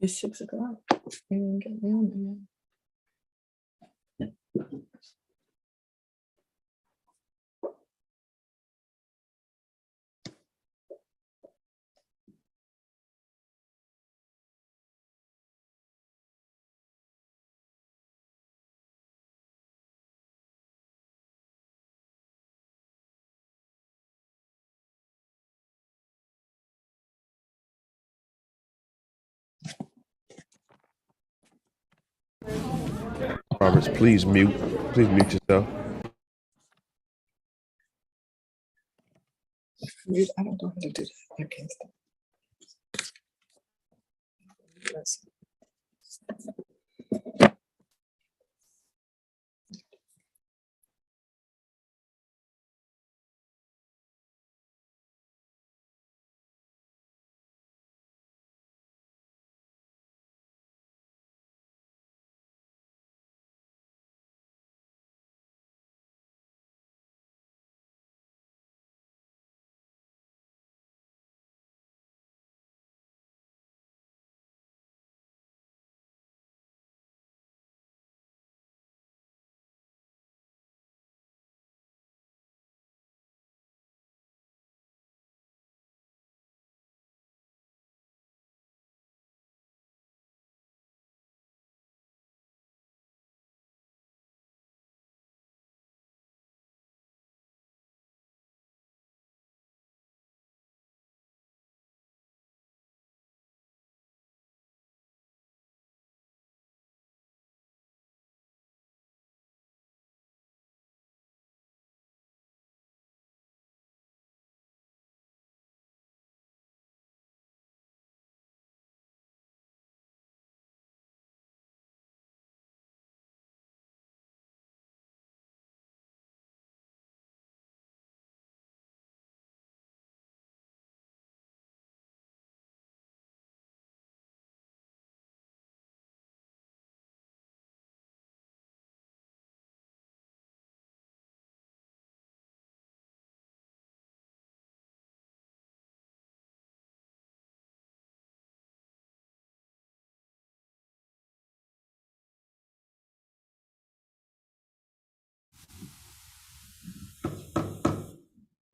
It's 6 o'clock. You didn't get me on there. Roberts, please mute yourself. I don't know how to do that. I can't stop.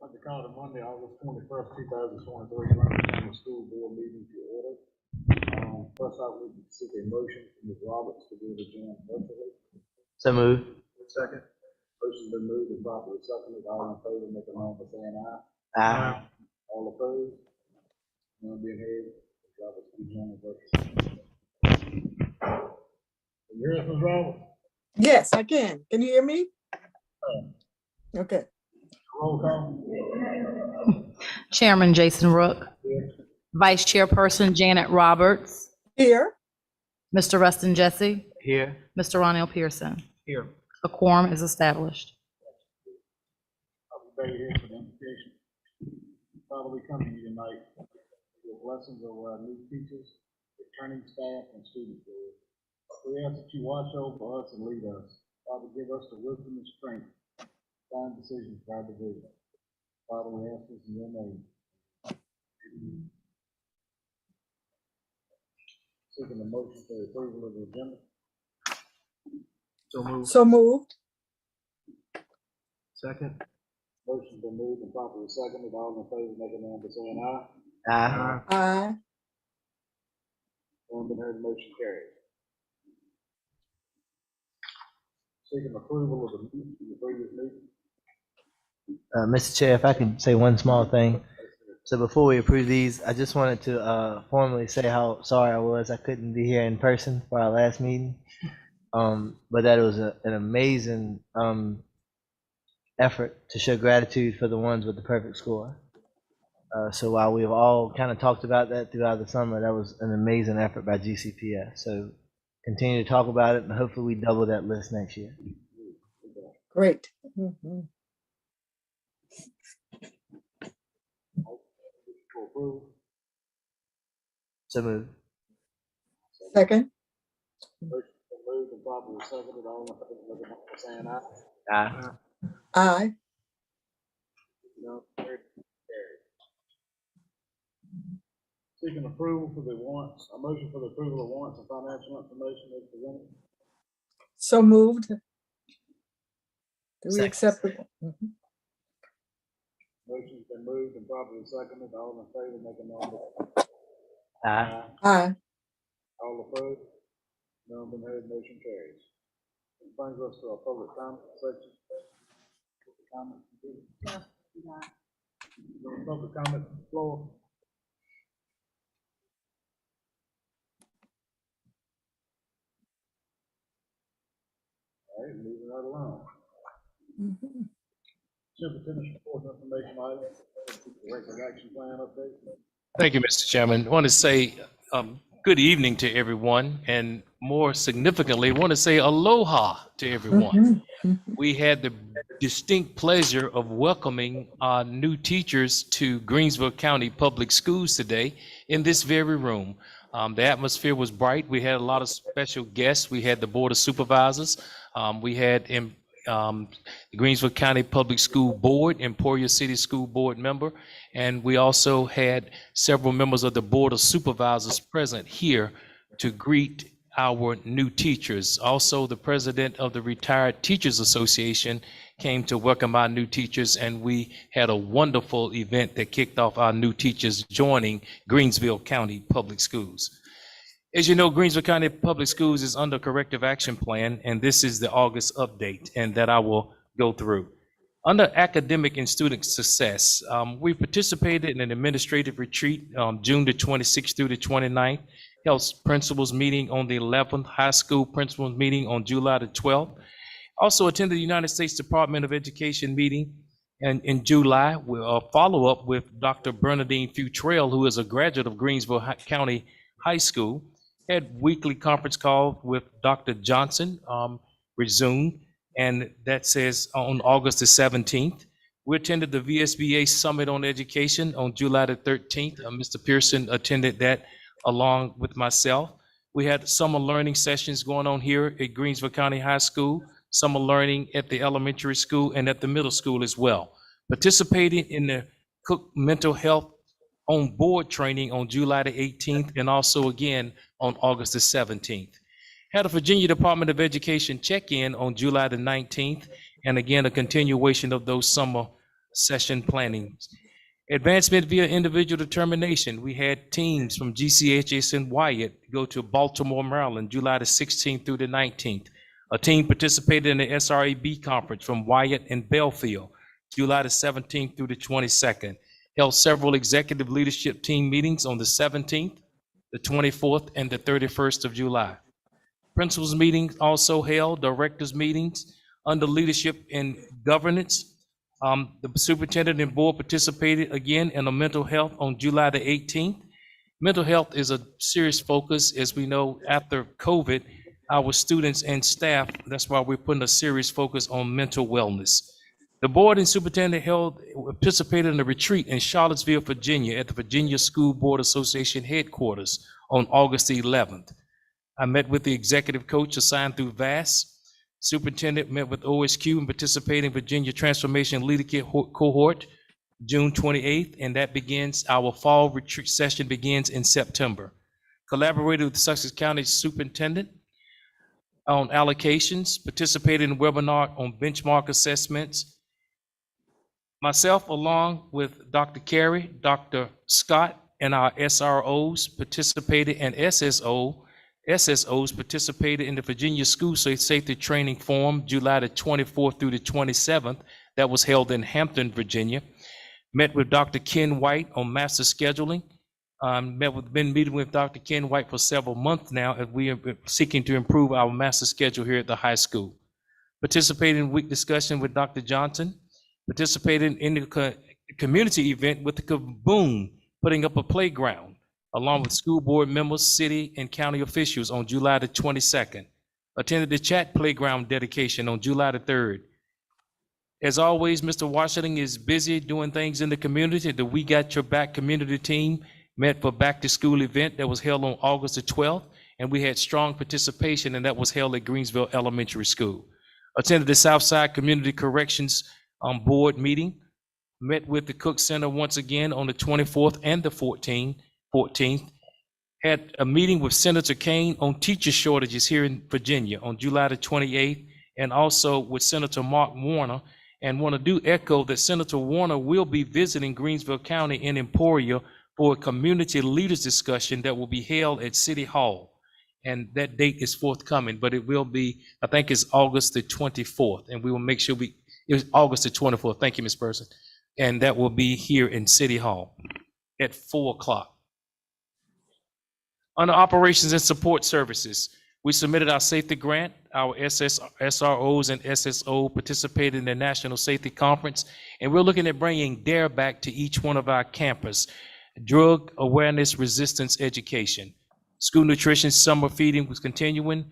Like to call the Monday, August 21st, 2023, Ruffin County School Board meeting to order. First off, we can seek a motion from Ms. Roberts to do the adjourn virtually. So moved. Second. Motion's been moved and properly seconded. All in favor, make a motion by saying aye. Aye. All opposed? None being heard. Ms. Roberts, be adjourned virtually. Can you hear us, Ms. Roberts? Yes, I can. Can you hear me? Okay. Roll call. Chairman Jason Rook, Here. Vice Chairperson Janet Roberts, Here. Mr. Rustin Jesse, Here. Mr. Ronell Pearson. Here. A quorum is established. Everybody here for the invitation. Father, we come to you tonight with blessings over our new teachers, returning staff, and students. Lord. We ask that you watch over us and lead us. Father, give us the wisdom and strength to find decisions for our division. Father, we ask this in your name. Seeking a motion for the approval of the agenda. So moved. So moved. Second. Motion's been moved and properly seconded. All in favor, make a motion by saying aye. Aye. Aye. None been heard, motion carries. Seeking approval of the minutes from the previous meeting. Mr. Chair, if I can say one small thing. So before we approve these, I just wanted to formally say how sorry I was I couldn't be here in person for our last meeting. But that it was an amazing effort to show gratitude for the ones with the perfect score. So while we've all kind of talked about that throughout the summer, that was an amazing effort by GCPS. So continue to talk about it, and hopefully we double that list next year. Great. Mhm. To approve. So moved. Second. Motion's been moved and properly seconded. All in favor, make a motion by saying aye. Aye. Aye. None heard, carried. Seeking approval for the warrants, a motion for the approval of warrants and financial information as presented. So moved. Do we Second. accept it? Mhm. Motion's been moved and properly seconded. All in favor, make a note. Aye. Aye. All opposed? None been heard, motion carries. This brings us to our public comment section. Public comment. No public comment from the floor. All right, moving right along. Mhm. Superintendent's report information items, corrective action plan update. Thank you, Mr. Chairman. I want to say good evening to everyone, and more significantly, I want to say aloha to everyone. Mhm. We had the distinct pleasure of welcoming our new teachers to Greensville County Public Schools today in this very room. The atmosphere was bright. We had a lot of special guests. We had the Board of Supervisors. We had the Greensville County Public School Board, Emporia City School Board member, and we also had several members of the Board of Supervisors present here to greet our new teachers. Also, the president of the Retired Teachers Association came to welcome our new teachers, and we had a wonderful event that kicked off our new teachers joining Greensville County Public Schools. As you know, Greensville County Public Schools is under corrective action plan, and this is the August update, and that I will go through. Under academic and student success, we participated in an administrative retreat June the 26th through the 29th, held principals meeting on the 11th, high school principals meeting on July the 12th. Also attended the United States Department of Education meeting in July. We'll follow up with Dr. Bernadine Futrell, who is a graduate of Greensville County High School. Had weekly conference call with Dr. Johnson, resumed, and that says on August the 17th. We attended the VSBA Summit on Education on July the 13th. Mr. Pearson attended that along with myself. We had summer learning sessions going on here at Greensville County High School, summer learning at the elementary school and at the middle school as well. Participating in the Cook Mental Health on Board training on July the 18th and also again on August the 17th. Had a Virginia Department of Education check-in on July the 19th, and again, a continuation of those summer session plannings. Advancement via individual determination. We had teams from GCPS and Wyatt go to Baltimore, Maryland, July the 16th through the 19th. A team participated in the SRAB conference from Wyatt and Belfield, July the 17th through the 22nd. Held several executive leadership team meetings on the 17th, the 24th, and the 31st of July. Principals meetings also held, directors meetings under leadership and governance. The superintendent and board participated again in a mental health on July the 18th. Mental health is a serious focus, as we know, after COVID, our students and staff, that's why we're putting a serious focus on mental wellness. The board and superintendent participated in a retreat in Charlottesville, Virginia at the Virginia School Board Association headquarters on August the 11th. I met with the executive coach assigned through VAS. Superintendent met with OSQ and participated in Virginia Transformation Leadership Cohort June 28th, and that begins, our fall retreat session begins in September. Collaborated with the Sussex County Superintendent on allocations, participated in a webinar on benchmark assessments. Myself, along with Dr. Carey, Dr. Scott, and our SROs participated, and SSOs participated in the Virginia School Safety Training Forum, July the 24th through the 27th, that was held in Hampton, Virginia. Met with Dr. Ken White on master scheduling. Been meeting with Dr. Ken White for several months now, as we are seeking to improve our master schedule here at the high school. Participated in week discussion with Dr. Johnson. Participated in the community event with the Kaboom, putting up a playground, along with school board members, city and county officials on July the 22nd. Attended the chat playground dedication on July the 3rd. As always, Mr. Washington is busy doing things in the community. The We Got Your Back community team met for back to school event that was held on August the 12th, and we had strong participation, and that was held at Greensville Elementary School. Attended the Southside Community Corrections Board meeting, met with the Cook Center once again on the 24th and the 14th, 14th. Had a meeting with Senator Kane on teacher shortages here in Virginia on July the 28th, and also with Senator Mark Warner. And want to do echo that Senator Warner will be visiting Greensville County in Emporia for a community leaders discussion that will be held at City Hall. And that date is forthcoming, but it will be, I think it's August the 24th. And we will make sure it was August the 24th. Thank you, Ms. Person. And that will be here in City Hall at 4 o'clock. Under operations and support services, we submitted our safety grant. Our SROs and SSO participated in the National Safety Conference, and we're looking at bringing DARE back to each one of our campus. Drug awareness resistance education. School nutrition summer feeding was continuing.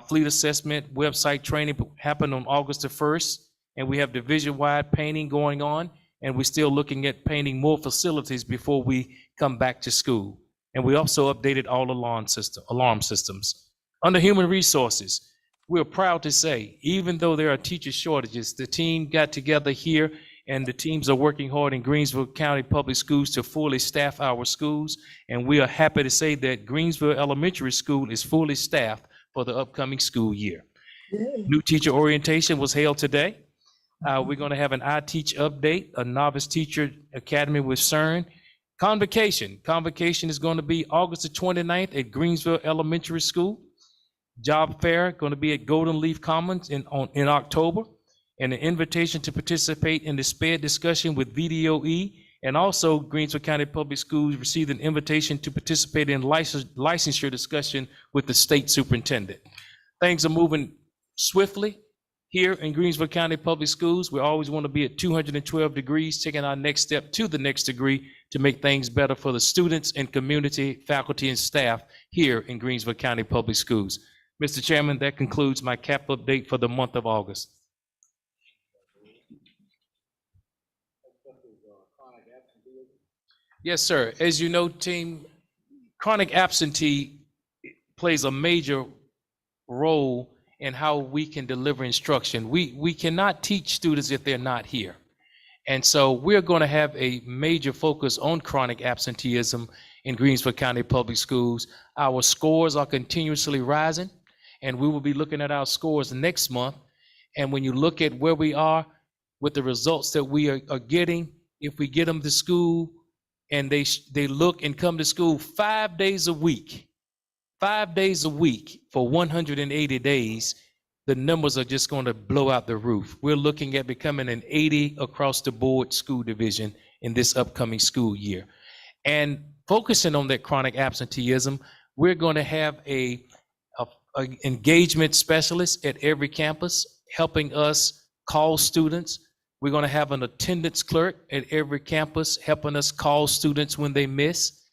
Fleet assessment website training happened on August the 1st, and we have division-wide painting going on, and we're still looking at painting more facilities before we come back to school. And we also updated all alarm systems. Under human resources, we're proud to say, even though there are teacher shortages, the team got together here, and the teams are working hard in Greensville County Public Schools to fully staff our schools. And we are happy to say that Greensville Elementary School is fully staffed for the upcoming school year. Yay. New teacher orientation was held today. We're going to have an I Teach update, a novice teacher academy with CERN. Convocation is going to be August the 29th at Greensville Elementary School. Job fair going to be at Golden Leaf Commons in October, and an invitation to participate in the SPED discussion with VDOE, and also Greensville County Public Schools received an invitation to participate in licensure discussion with the state superintendent. Things are moving swiftly here in Greensville County Public Schools. We always want to be at 212 degrees, taking our next step to the next degree to make things better for the students and community, faculty, and staff here in Greensville County Public Schools. Mr. Chairman, that concludes my CAP update for the month of August. Yes, sir. As you know, team, chronic absentee plays a major role in how we can deliver instruction. We cannot teach students if they're not here. And so we're going to have a major focus on chronic absenteeism in Greensville County Public Schools. Our scores are continuously rising, and we will be looking at our scores next month. And when you look at where we are with the results that we are getting, if we get them to school and they look and come to school 5 days a week for 180 days, the numbers are just going to blow out the roof. We're looking at becoming an 80 across the board school division in this upcoming school year. And focusing on that chronic absenteeism, we're going to have a engagement specialist at every campus helping us call students. We're going to have an attendance clerk at every campus helping us call students when they miss.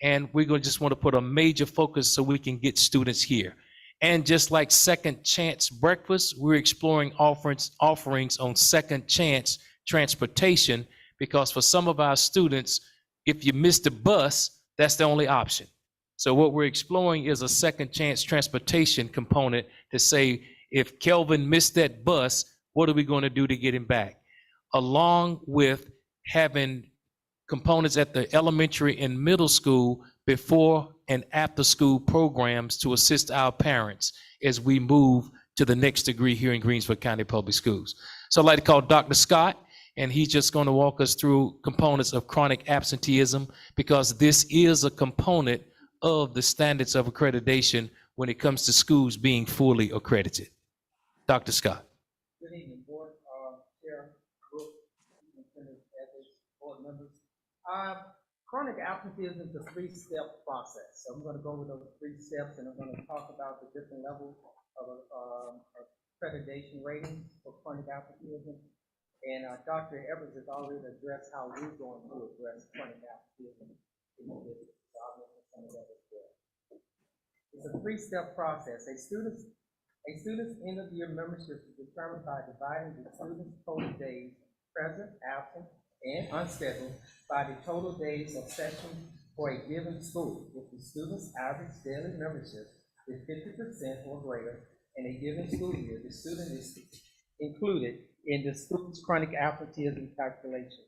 And we're going to just want to put a major focus so we can get students here. And just like Second Chance Breakfast, we're exploring offerings on Second Chance Transportation, because for some of our students, if you miss the bus, that's the only option. So what we're exploring is a Second Chance Transportation component to say, if Kelvin missed that bus, what are we going to do to get him back? Along with having components at the elementary and middle school before and after school programs to assist our parents as we move to the next degree here in Greensville County Public Schools. So I'd like to call Dr. Scott, and he's just going to walk us through components of chronic absenteeism, because this is a component of the standards of accreditation when it comes to schools being fully accredited. Dr. Scott. Good evening, Board Chair, Brooke, Superintendent, ethics, board members. Chronic absenteeism is a three-step process. So I'm going to go with those 3 steps, and I'm going to talk about the different levels of accreditation ratings for chronic absenteeism. And Dr. Evers has already addressed how we're going to address chronic absenteeism in the district. So I'll mention some of that as well. It's a 3-step process. A student's end of year membership is determined by dividing the student's total days present, absent, and unscheduled by the total days of session for a given school. If the student's average daily membership is 50% or greater in a given school year, the student is included in the school's chronic absenteeism calculation.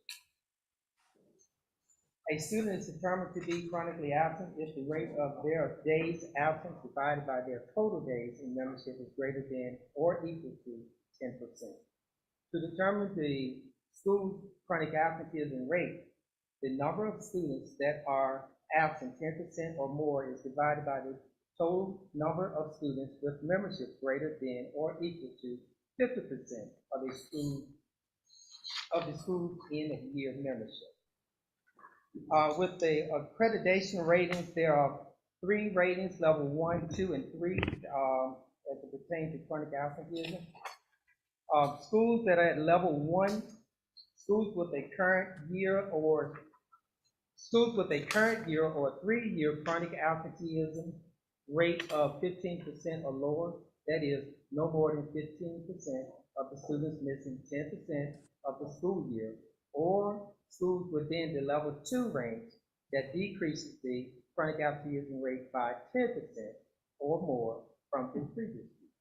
A student is determined to be chronically absent if the rate of their days absent divided by their total days in membership is greater than or equal to 10%. To determine the school's chronic absenteeism rate, the number of students that are absent 10% or more is divided by the total number of students with membership greater than or equal to 50% of the school's end of year membership. With the accreditation ratings, there are 3 ratings, level 1, 2, and 3, as it pertains to chronic absenteeism. Schools that are at level 1, schools with a current year or 3-year chronic absenteeism rate of 15% or lower, that is, no more than 15% of the students missing 10% of the school year, or schools within the level 2 range that decreases the chronic absenteeism rate by 10% or more from the previous year.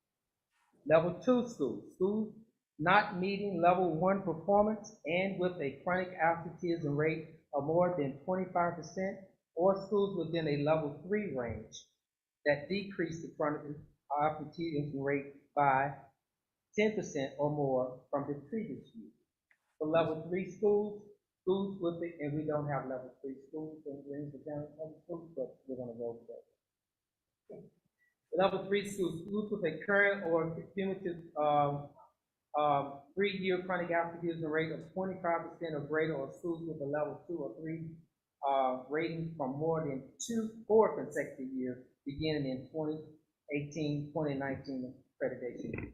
Level 2 schools not meeting level 1 performance and with a chronic absenteeism rate of more than 25%, or schools within a level 3 range that decrease the chronic absenteeism rate by 10% or more from the previous year. For level 3 schools with the, and we don't have level 3 schools in Greensville County Public Schools, but we're gonna go with that. Level 3 schools with a current or cumulative 3-year chronic absenteeism rate of 25% or greater, or schools with a level 2 or 3 rating from more than 4 consecutive years, beginning in 2018-2019 accreditation.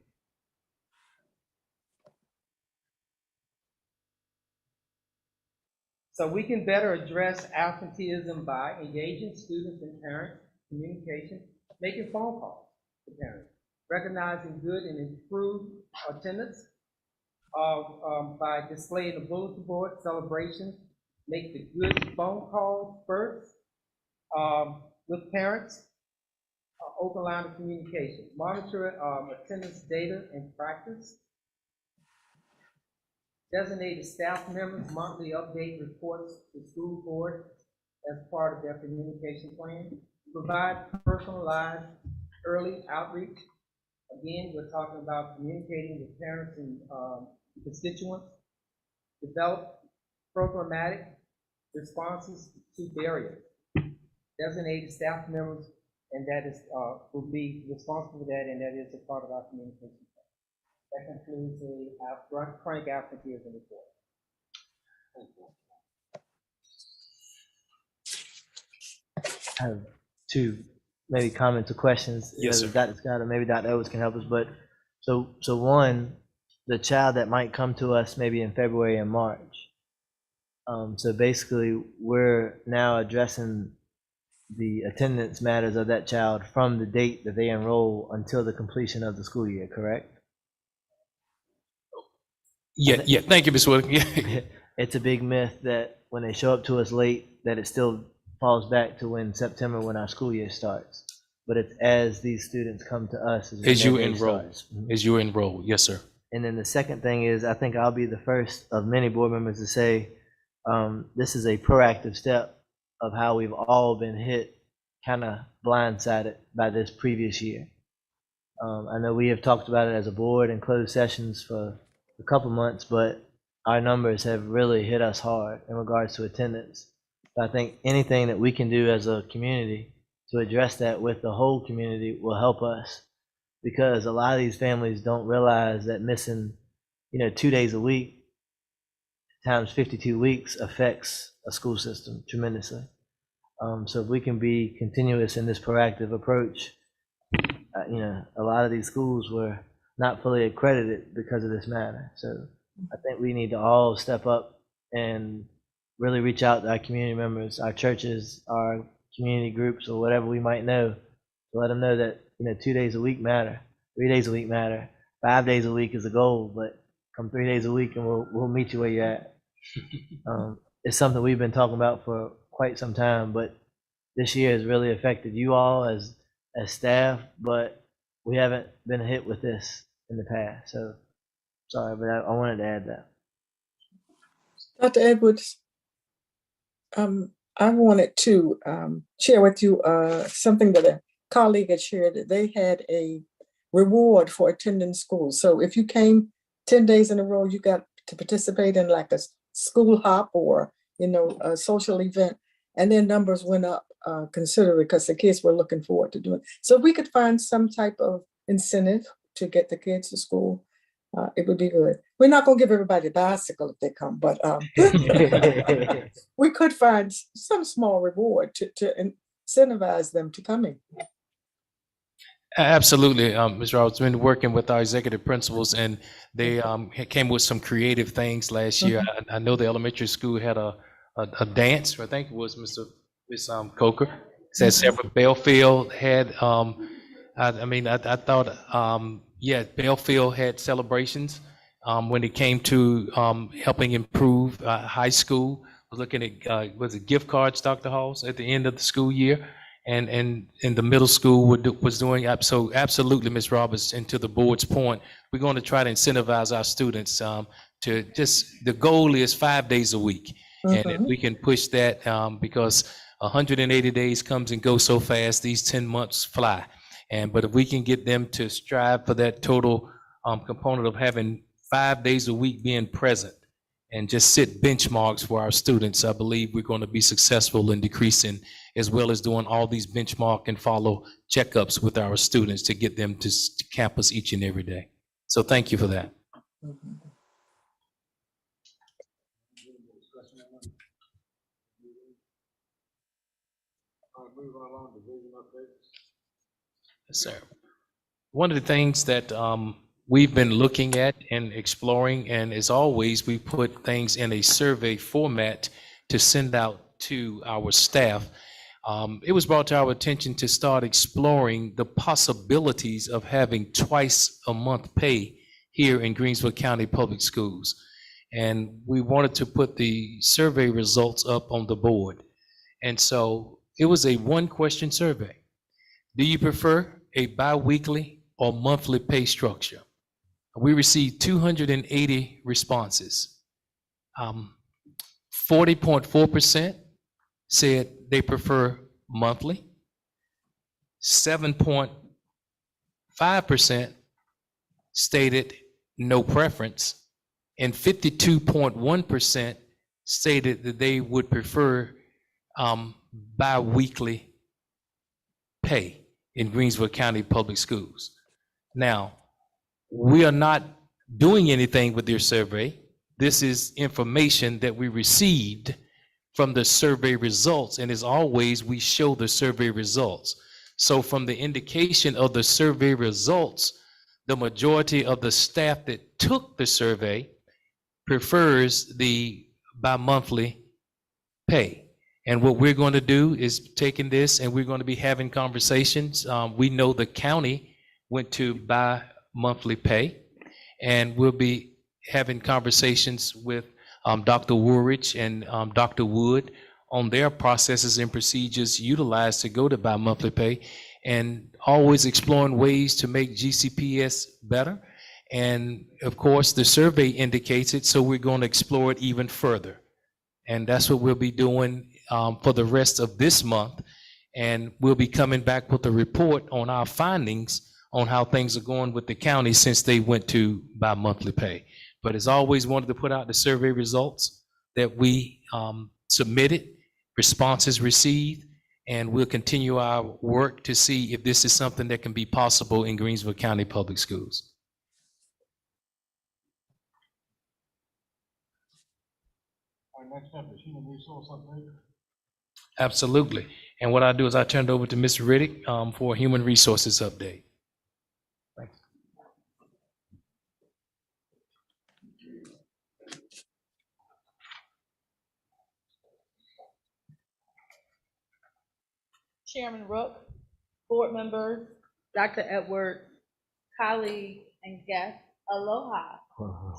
So we can better address absenteeism by engaging students and parents, communication, making phone calls to parents, recognizing good and improved attendance, by displaying the bulletin board celebration, make the good phone calls first with parents, open line of communication, monitor attendance data and practice, designated staff members monthly update reports to school board as part of their communication plan, provide personalized early outreach. Again, we're talking about communicating with parents and constituents, develop programmatic responses to barriers, designated staff members, and that is will be responsible for that, and that is a part of our communication plan. That concludes the chronic absenteeism report. I have 2 maybe comments or questions. Yes, Either sir. Dr. Scott or maybe Dr. Owens can help us, but so one, the child that might come to us maybe in February and March. So basically, we're now addressing the attendance matters of that child from the date that they enroll until the completion of the school year, correct? Yeah. Thank you, Ms. Wood. Yeah. It's a big myth that when they show up to us late, that it still falls back to when September, when our school year starts. But it's as these students come to us is when As you their day enroll, starts. Mhm. as you enroll, yes, sir. And then the second thing is, I think I'll be the first of many board members to say, this is a proactive step of how we've all been hit kind of blindsided by this previous year. I know we have talked about it as a board in closed sessions for a couple months, but our numbers have really hit us hard in regards to attendance. So I think anything that we can do as a community to address that with the whole community will help us, because a lot of these families don't realize that missing, 2 days a week times 52 weeks affects a school system tremendously. So if we can be continuous in this proactive approach, a lot of these schools were not fully accredited because of this matter. So I think we need to all step up and really reach out to our community members, our churches, our community groups, or whatever we might know, to let them know that 2 days a week matter, 3 days a week matter, 5 days a week is a goal, but come 3 days a week and we'll meet you where you're at. It's something we've been talking about for quite some time, but this year has really affected you all as staff, but we haven't been hit with this in the past. So sorry, but I wanted to add that. Dr. Edwards, I wanted to share with you something that a colleague had shared, that they had a reward for attending school. So if you came 10 days in a row, you got to participate in like a school hop or, a social event. And their numbers went up considerably because the kids were looking forward to doing it. So if we could find some type of incentive to get the kids to school, it would be good. We're not going to give everybody a bicycle if they come, but we could find some small reward to incentivize them to coming. Absolutely, Ms. Roberts. Been working with our executive principals, and they came with some creative things last year. I know the elementary school had a dance. I think it was Miss Coker. Said several. Belfield had. I thought. Yeah, Belfield had celebrations when it came to helping improve high school. Was looking at was it gift cards, Dr. Halls, at the end of the school year. And in the middle school was doing so absolutely, Ms. Roberts, and to the board's point, we're going to try to incentivize our students to just, the goal is 5 days a week. And if we can push that, because 180 days comes and goes so fast, these 10 months fly. But if we can get them to strive for that total component of having 5 days a week being present and just set benchmarks for our students, I believe we're going to be successful in decreasing, as well as doing all these benchmark and follow checkups with our students to get them to campus each and every day. So thank you for that. Moving along, division updates. Yes, sir. One of the things that we've been looking at and exploring, and as always, we put things in a survey format to send out to our staff. It was brought to our attention to start exploring the possibilities of having twice a month pay here in Greensville County Public Schools. And we wanted to put the survey results up on the board. And so it was a one-question survey. Do you prefer a bi-weekly or monthly pay structure? We received 280 responses. 40.4% said they prefer monthly. 7.5% stated no preference, and 52.1% stated that they would prefer bi-weekly pay in Greensville County Public Schools. Now, we are not doing anything with their survey. This is information that we received from the survey results, and as always, we show the survey results. So from the indication of the survey results, the majority of the staff that took the survey prefers the bi-monthly pay. And what we're going to do is taking this, and we're going to be having conversations. We know the county went to bi-monthly pay, and we'll be having conversations with Dr. Woolridge and Dr. Wood on their processes and procedures utilized to go to bi-monthly pay, and always exploring ways to make GCPS better. And of course, the survey indicates it, so we're going to explore it even further. And that's what we'll be doing for the rest of this month. And we'll be coming back with a report on our findings on how things are going with the county since they went to bi-monthly pay. But as always, wanted to put out the survey results that we submitted, responses received, and we'll continue our work to see if this is something that can be possible in Greensville County Public Schools. All right, next up is human resource update. Absolutely. And what I do is I turn it over to Ms. Riddick for a human resources update. Thanks. Chairman Rook, board members, Dr. Edwards, colleagues, and guests, aloha.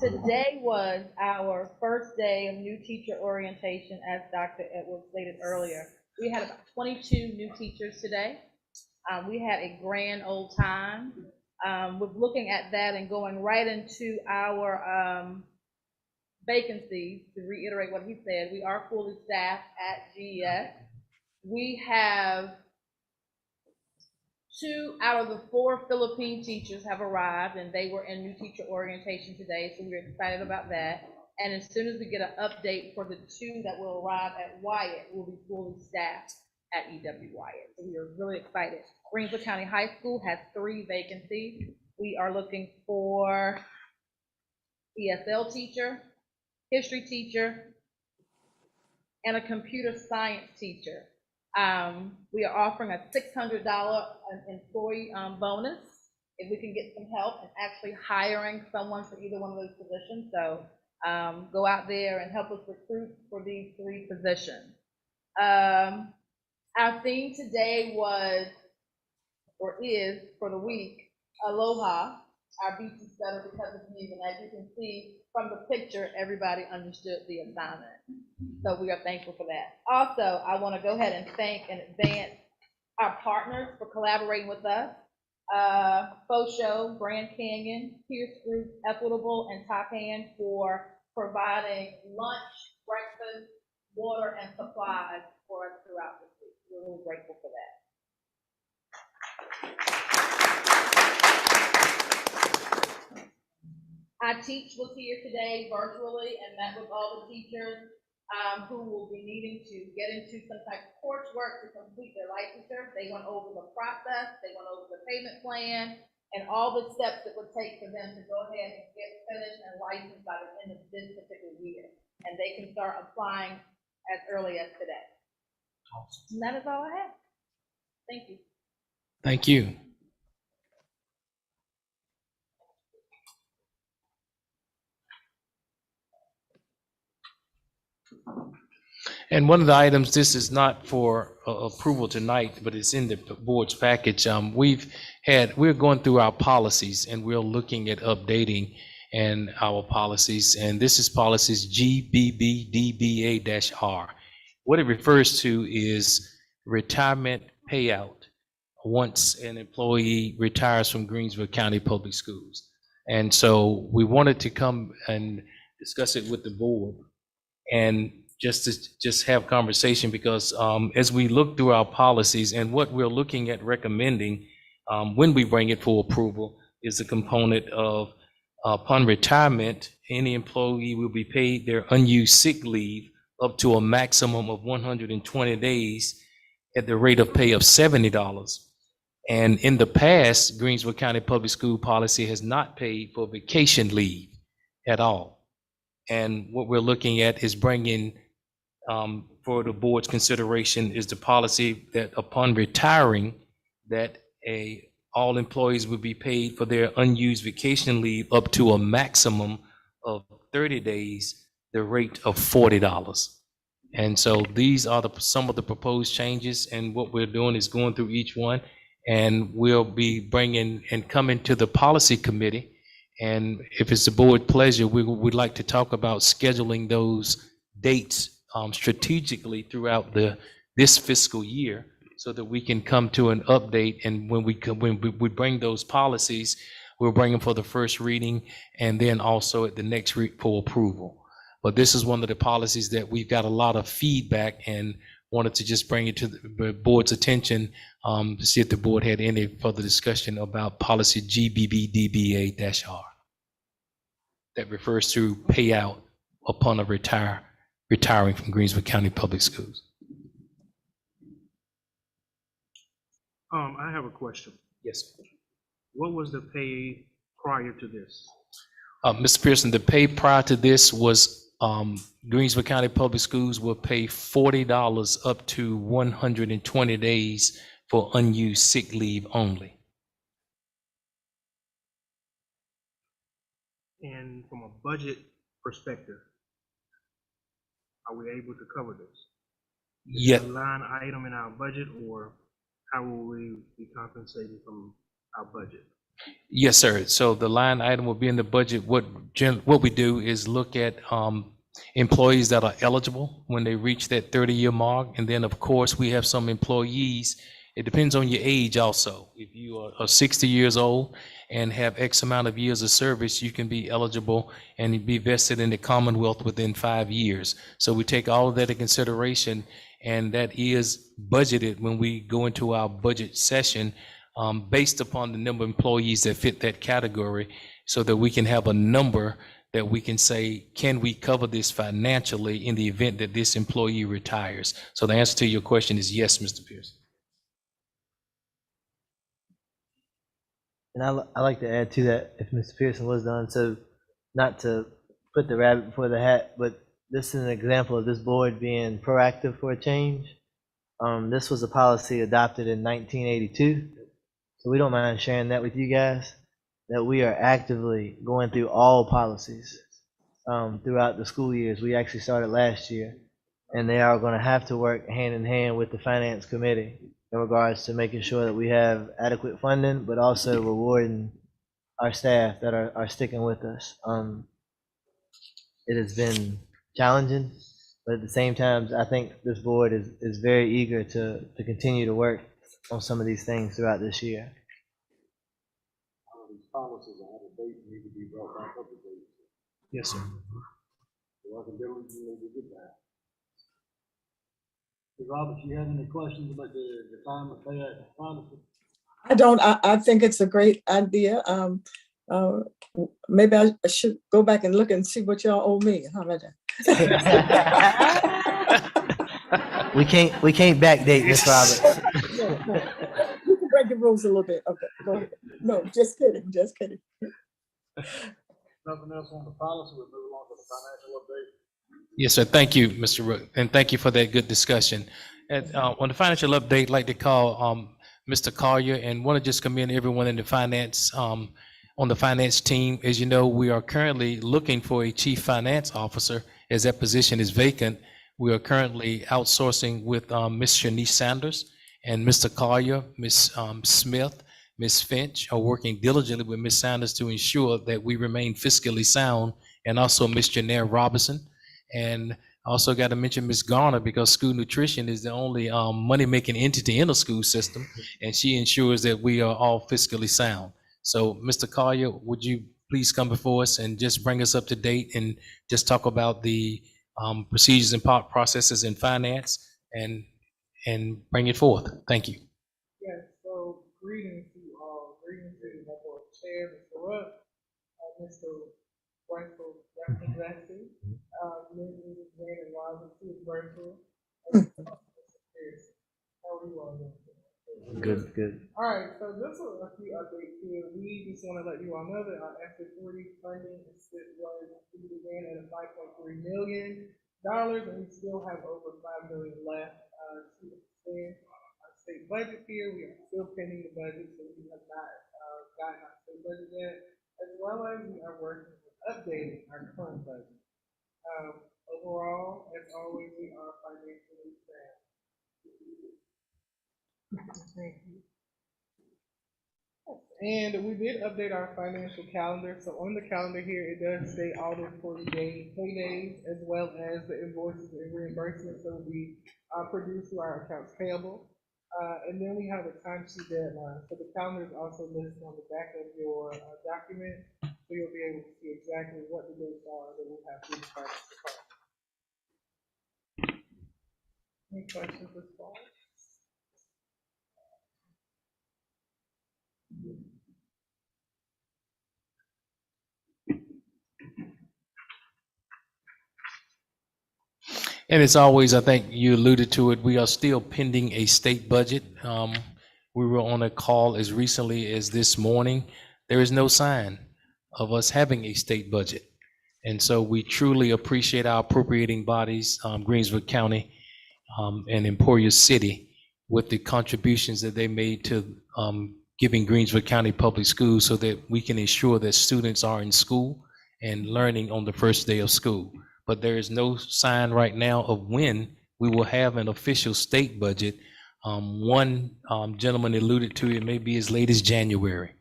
Today was our first day of new teacher orientation, as Dr. Edwards stated earlier. We had about 22 new teachers today. We had a grand old time with looking at that and going right into our vacancies, to reiterate what he said, we are fully staffed at GES. We have 2 out of the 4 Philippine teachers have arrived, and they were in new teacher orientation today, so we're excited about that. And as soon as we get an update for the 2 that will arrive at Wyatt, we'll be fully staffed at EW Wyatt. So we are really excited. Greensville County High School has 3 vacancies. We are looking for ESL teacher, history teacher, and a computer science teacher. We are offering a $600 employee bonus if we can get some help in actually hiring someone for either one of those positions. So go out there and help us recruit for these 3 positions. Our theme today was, or is, for the week, Aloha. Our beach is better because of you, and as you can see from the picture, everybody understood the assignment. So we are thankful for that. Also, I want to go ahead and thank in advance our partners for collaborating with us. Fosho, Grand Canyon, Pierce Group, Equitable, and Top Hand for providing lunch, breakfast, water, and supplies for us throughout this week. We're really grateful for that. iTeach was here today virtually and met with all the teachers who will be needing to get into some type of coursework to complete their licensure. They went over the process, they went over the payment plan, and all the steps it would take for them to go ahead and get finished and licensed by the end of this particular year. And they can start applying as early as today. And that is all I have. Thank you. Thank you. And one of the items, this is not for approval tonight, but it's in the board's package. We're going through our policies and we're looking at updating and our policies. And this is policies GBBDBA-R. What it refers to is retirement payout once an employee retires from Greensville County Public Schools. And so we wanted to come and discuss it with the board and just have conversation, because as we look through our policies and what we're looking at recommending when we bring it for approval is a component of upon retirement, any employee will be paid their unused sick leave up to a maximum of 120 days at the rate of pay of $70. And in the past, Greensville County Public School policy has not paid for vacation leave at all. And what we're looking at is bringing for the board's consideration is the policy that upon retiring, that all employees would be paid for their unused vacation leave up to a maximum of 30 days, the rate of $40. And so these are some of the proposed changes, and what we're doing is going through each one, and we'll be bringing and coming to the policy committee. And if it's the board pleasure, we'd like to talk about scheduling those dates strategically throughout this fiscal year, so that we can come to an update. And when we bring those policies, we'll bring them for the first reading and then also at the next for approval. But this is one of the policies that we've got a lot of feedback and wanted to just bring it to the board's attention to see if the board had any further discussion about policy GBBDBA-R that refers to payout upon a retiring from Greensville County Public Schools. I have a question. Yes. What was the pay prior to this? Mr. Pearson, the pay prior to this was Greensville County Public Schools will pay $40 up to 120 days for unused sick leave only. And from a budget perspective, are we able to cover this? Yeah. Is it a line item in our budget, or how will we be compensated from our budget? Yes, sir. So the line item will be in the budget. What we do is look at employees that are eligible when they reach that 30-year mark. And then, of course, we have some employees. It depends on your age also. If you are 60 years old and have X amount of years of service, you can be eligible and be vested in the Commonwealth within 5 years. So we take all of that into consideration, and that is budgeted when we go into our budget session, based upon the number of employees that fit that category, so that we can have a number that we can say, can we cover this financially in the event that this employee retires? So the answer to your question is yes, Mr. Pierce. And I like to add to that, if Mr. Pearson was done, so not to put the rabbit before the hat, but this is an example of this board being proactive for a change. This was a policy adopted in 1982, so we don't mind sharing that with you guys, that we are actively going through all policies throughout the school years. We actually started last year, and they are going to have to work hand in hand with the finance committee in regards to making sure that we have adequate funding, but also rewarding our staff that are sticking with us. It has been challenging, but at the same time, I think this board is very eager to continue to work on some of these things throughout this year. All of these policies that have a date need to be brought back up to date. Yes, sir. Working diligently to get that. Ms. Roberts, you have any questions about the time of pay policy? I don't, I think it's a great idea. Maybe I should go back and look and see what y'all owe me. How about that? We can't backdate Ms. Roberts. No. You can break the rules a little bit. Okay, go ahead. No, just kidding, just kidding. Nothing else on the policy, we'll move along to the financial update. Yes, sir. Thank you, Mr. Rook, and thank you for that good discussion. And on the financial update, I'd like to call Mr. Collier, and want to just commend everyone in the finance, on the finance team. As you know, we are currently looking for a chief finance officer, as that position is vacant. We are currently outsourcing with Ms. Shanice Sanders, and Mr. Collier, Ms. Smith, Ms. Finch are working diligently with Ms. Sanders to ensure that we remain fiscally sound, and also Ms. Janelle Robinson. And also got to mention Ms. Garner, because school nutrition is the only money-making entity in the school system, and she ensures that we are all fiscally sound. So, Mr. Collier, would you please come before us and just bring us up to date and just talk about the procedures and processes in finance and bring it forth? Thank you. Yes, so greetings to you all. Greetings to the board chair, Mr. Rupp, Mr. Russell, Dr. Jackson, Mrs. Jane and Robert, who is virtual. How are you all doing? Good. All right, so just a few updates here. We just want to let you all know that our F40 funding we began at $5.3 million, and we still have over $5 million left to expand our state budget here. We are still pending the budget, so we have not gotten our state budget yet, as well as we are working with updating our current budget. Overall, as always, we are financially sound. Thank you. And we did update our financial calendar. So on the calendar here, it does say all the 40-day pay days, as well as the invoices and reimbursements that will be produced through our accounts payable. And then we have a timesheet deadline. So the calendar is also listed on the back of your document, so you'll be able to see exactly what the dates are that we have to the finance department. Any questions as far? And as always, I think you alluded to it, we are still pending a state budget. We were on a call as recently as this morning. There is no sign of us having a state budget. And so we truly appreciate our appropriating bodies, Greensville County and Emporia City, with the contributions that they made to giving Greensville County Public Schools, so that we can ensure that students are in school and learning on the first day of school. But there is no sign right now of when we will have an official state budget. One gentleman alluded to it may be as late as January.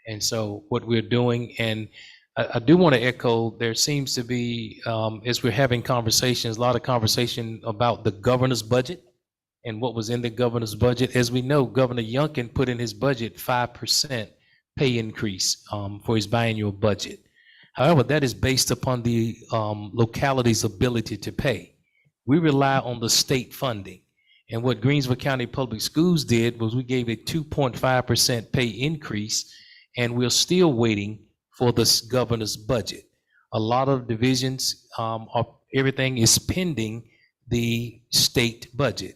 And so what we're doing, and I do want to echo, there seems to be, as we're having conversations, a lot of conversation about the governor's budget and what was in the governor's budget. As we know, Governor Youngkin put in his budget 5% pay increase for his biannual budget. However, that is based upon the locality's ability to pay. We rely on the state funding. And what Greensville County Public Schools did was we gave a 2.5% pay increase, and we're still waiting for the governor's budget. A lot of divisions, everything is pending the state budget.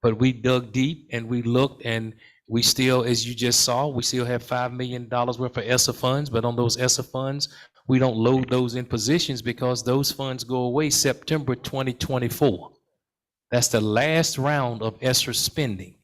But we dug deep and we looked, and we still, as you just saw, we still have $5 million worth of ESSA funds, but on those ESSA funds, we don't load those in positions because those funds go away September 2024. That's the last round of ESSA spending.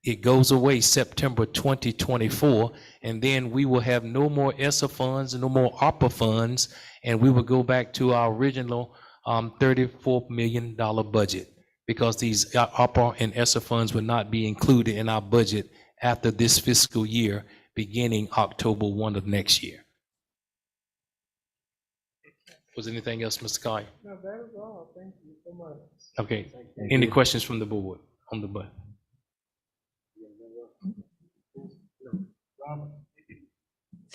It goes away September 2024, and then we will have no more ESSA funds, no more ARPA funds, and we will go back to our original $34 million budget, because these ARPA and ESSA funds will not be included in our budget after this fiscal year, beginning October 1 of next year. Was there anything else, Mr. Collier? No, that is all. Thank you so much. Okay. Any questions from the board on the budget?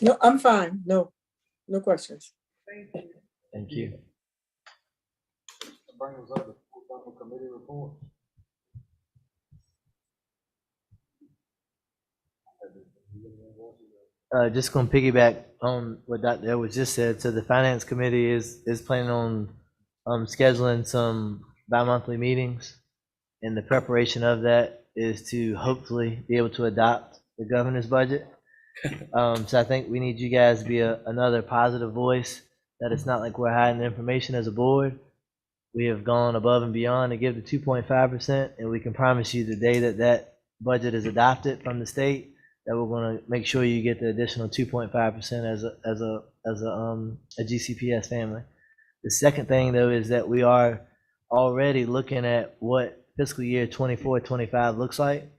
No, I'm fine. No questions. Thank you. Thank you. That brings us up to full government committee report. Just gonna piggyback on what Dr. Edwards just said. So the finance committee is planning on scheduling some bi-monthly meetings, and the preparation of that is to hopefully be able to adopt the governor's budget. So I think we need you guys to be another positive voice, that it's not like we're hiding the information as a board. We have gone above and beyond to give the 2.5%, and we can promise you the day that that budget is adopted from the state, that we're going to make sure you get the additional 2.5% as a GCPS family. The second thing, though, is that we are already looking at what fiscal year 24-25 looks like.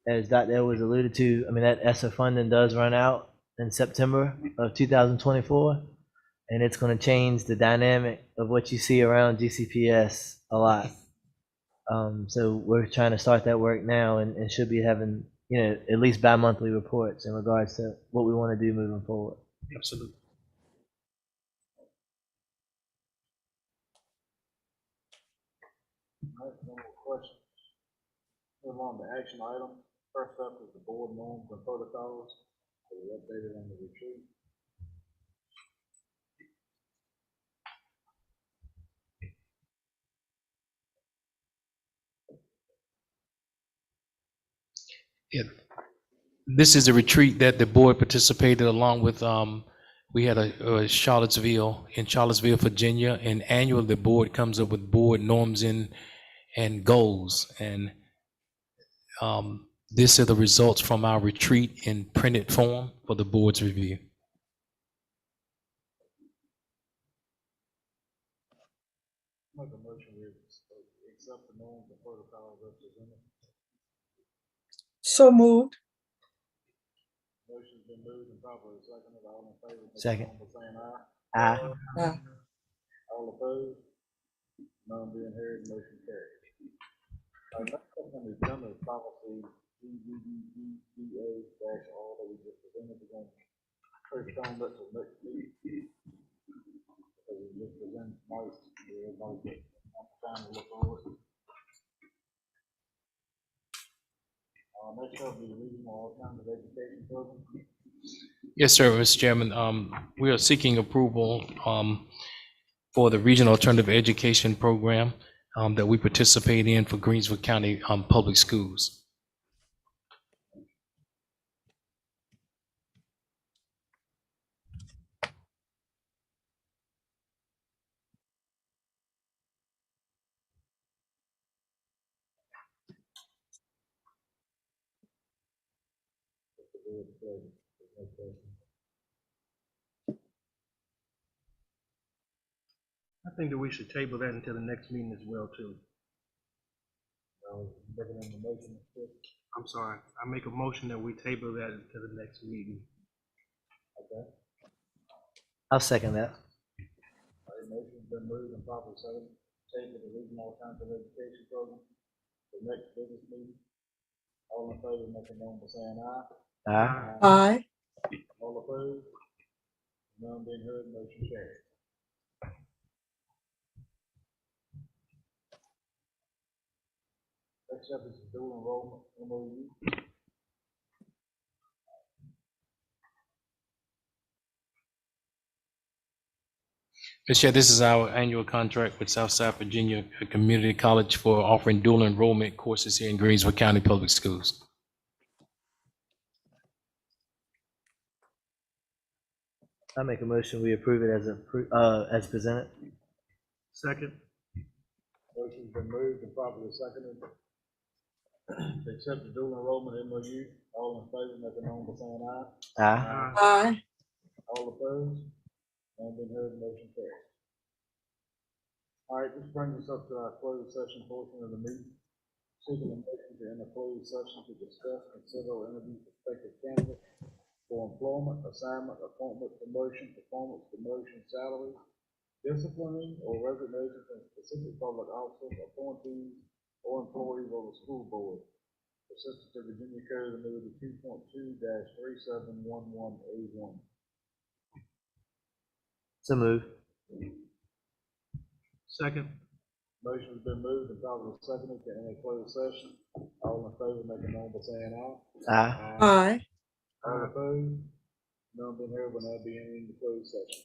As Dr. Edwards alluded to, I mean, that ESSA funding does run out in September of 2024, and it's going to change the dynamic of what you see around GCPS a lot. So we're trying to start that work now, and should be having, at least bi-monthly reports in regards to what we want to do moving forward. Absolutely. All right, no more questions. Move on to action item. First up is the board norms and protocols. So we updated on the retreat. Yeah. This is a retreat that the board participated along with, we had a Charlottesville, in Charlottesville, Virginia, and annually the board comes up with board norms and goals. And these are the results from our retreat in printed form for the board's review. Make a motion to accept the norms and protocols represented. So moved. Motion's been moved and properly seconded. All in favor? Second. Saying aye. Aye. All opposed? None being heard, motion carried. Next up on the agenda is policy GBBGA-R that we just presented again. First on that for next meeting. As we just presented tonight, everybody get time to look over it. Next up is the regional alternative education program. Yes, sir, Mr. Chairman. We are seeking approval for the Regional Alternative Education Program that we participate in for Greensville County Public Schools. I think that we should table that until the next meeting as well, too. Looking in the motion. I'm sorry, I make a motion that we table that until the next meeting. Okay. I'll second that. All right, motion's been moved and properly seconded. Table the regional alternative education program. The next business meeting. All in favor, make a known by saying aye. Aye. Aye. All opposed? None being heard, motion carries. Next up is the dual enrollment MOU. Mr. Chair, this is our annual contract with Southside Virginia Community College for offering dual enrollment courses here in Greensville County Public Schools. I make a motion, we approve it as presented. Second. Motion's been moved and properly seconded to accept the dual enrollment MOU. All in favor, make a known by saying aye. Aye. Aye. All opposed? None being heard, motion carries. All right, this brings us up to our closed session portion of the meeting. Seeking a motion to enter closed session to discuss, consider, or interview prospective candidates for employment, assignment, appointment, promotion, performance, demotion, salary, disciplining, or resignation from specific public officers, appointees, or employees of the school board. Pursuant to Virginia Code Annuity 2.2-3711A1. So move. Second. Motion's been moved and properly seconded to enter closed session. All in favor, make a known by saying aye. Aye. Aye. All opposed? None being heard, will now be entering the closed session.